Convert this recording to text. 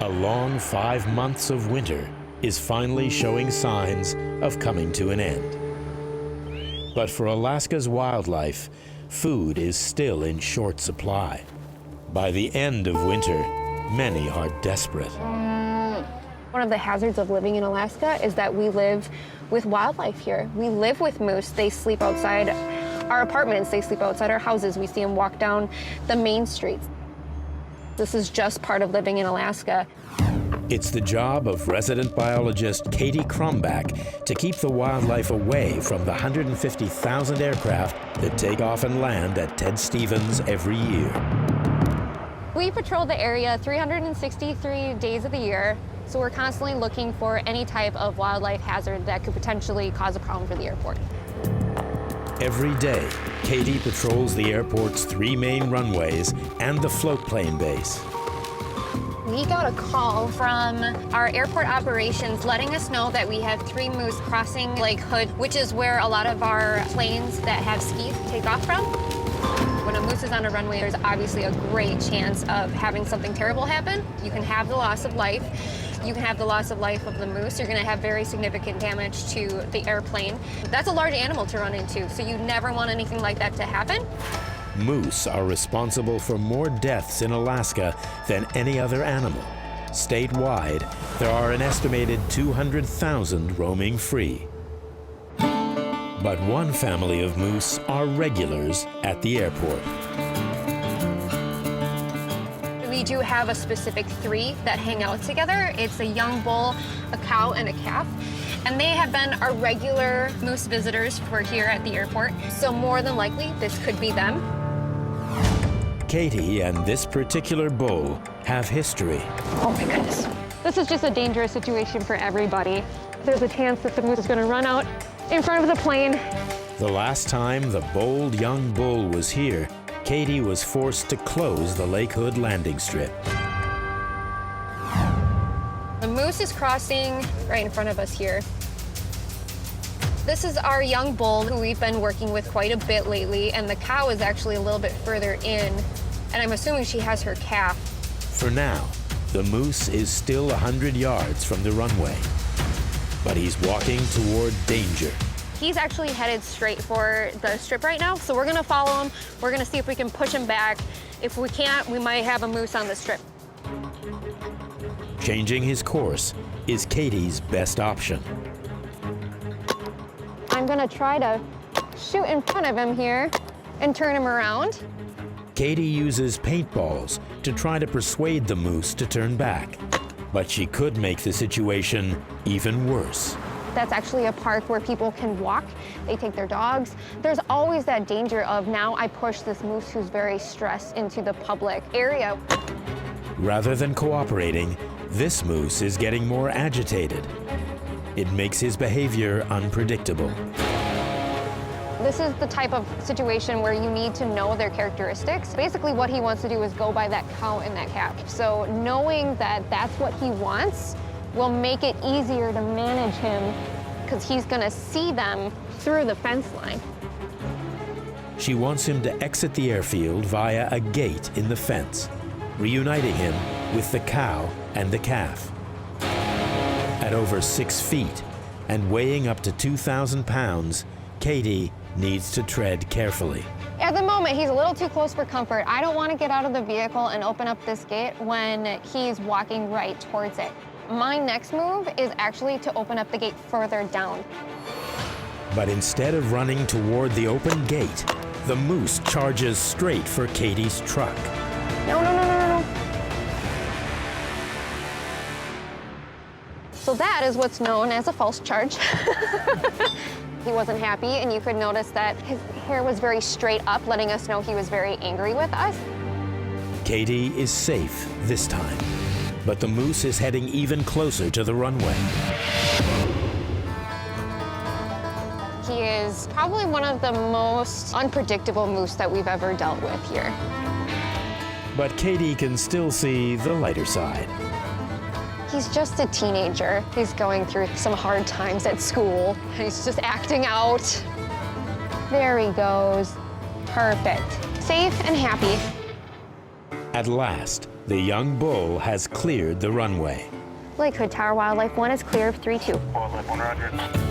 A long 5 months of winter is finally showing signs of coming to an end. But for Alaska's wildlife, food is still in short supply. By the end of winter, many are desperate. One of the hazards of living in Alaska is that we live with wildlife here. We live with moose. They sleep outside our apartments. They sleep outside our houses. We see them walk down the main streets. This is just part of living in Alaska. It's the job of resident biologist Katie Krombach to keep the wildlife away from the 150,000 aircraft that take off and land at Ted Stevens every year. We patrol the area 363 days of the year, so we're constantly looking for any type of wildlife hazard that could potentially cause a problem for the airport. Every day, Katie patrols the airport's 3 main runways and the float plane base. We got a call from our airport operations letting us know that we have 3 moose crossing Lake Hood, which is where a lot of our planes that have skis take off from. When a moose is on a runway, there's obviously a great chance of having something terrible happen. You can have the loss of life. You can have the loss of life of the moose. You're going to have very significant damage to the airplane. That's a large animal to run into, so you never want anything like that to happen. Moose are responsible for more deaths in Alaska than any other animal. Statewide, there are an estimated 200,000 roaming free. But one family of moose are regulars at the airport. We do have a specific 3 that hang out together. It's a young bull, a cow, and a calf. And they have been our regular moose visitors for here at the airport. So more than likely, this could be them. Katie and this particular bull have history. Oh my goodness. This is just a dangerous situation for everybody. There's a chance that the moose is going to run out in front of the plane. The last time the bold young bull was here, Katie was forced to close the Lake Hood landing strip. The moose is crossing right in front of us here. This is our young bull who we've been working with quite a bit lately, and the cow is actually a little bit further in, and I'm assuming she has her calf. For now, the moose is still 100 yards from the runway, but he's walking toward danger. He's actually headed straight for the strip right now, so we're gonna follow him. We're gonna see if we can push him back. If we can't, we might have a moose on the strip. Changing his course is Katie's best option. I'm gonna try to shoot in front of him here and turn him around. Katie uses paintballs to try to persuade the moose to turn back, but she could make the situation even worse. That's actually a park where people can walk. They take their dogs. There's always that danger of now I push this moose who's very stressed into the public area. Rather than cooperating, this moose is getting more agitated. It makes his behavior unpredictable. This is the type of situation where you need to know their characteristics. Basically, what he wants to do is go by that cow and that calf. So knowing that that's what he wants will make it easier to manage him because he's gonna see them through the fence line. She wants him to exit the airfield via a gate in the fence, reuniting him with the cow and the calf. At over 6 feet and weighing up to 2,000 pounds, Katie needs to tread carefully. At the moment, he's a little too close for comfort. I don't want to get out of the vehicle and open up this gate when he's walking right towards it. My next move is actually to open up the gate further down. But instead of running toward the open gate, the moose charges straight for Katie's truck. No, no, no, no, no, no. So that is what's known as a false charge. He wasn't happy, and you could notice that his hair was very straight up, letting us know he was very angry with us. Katie is safe this time, but the moose is heading even closer to the runway. He is probably one of the most unpredictable moose that we've ever dealt with here. But Katie can still see the lighter side. He's just a teenager. He's going through some hard times at school. He's just acting out. There he goes. Perfect. Safe and happy. At last, The young bull has cleared the runway. Lake Hood Tower Wildlife 1 is clear of 3-2. Wildlife 100.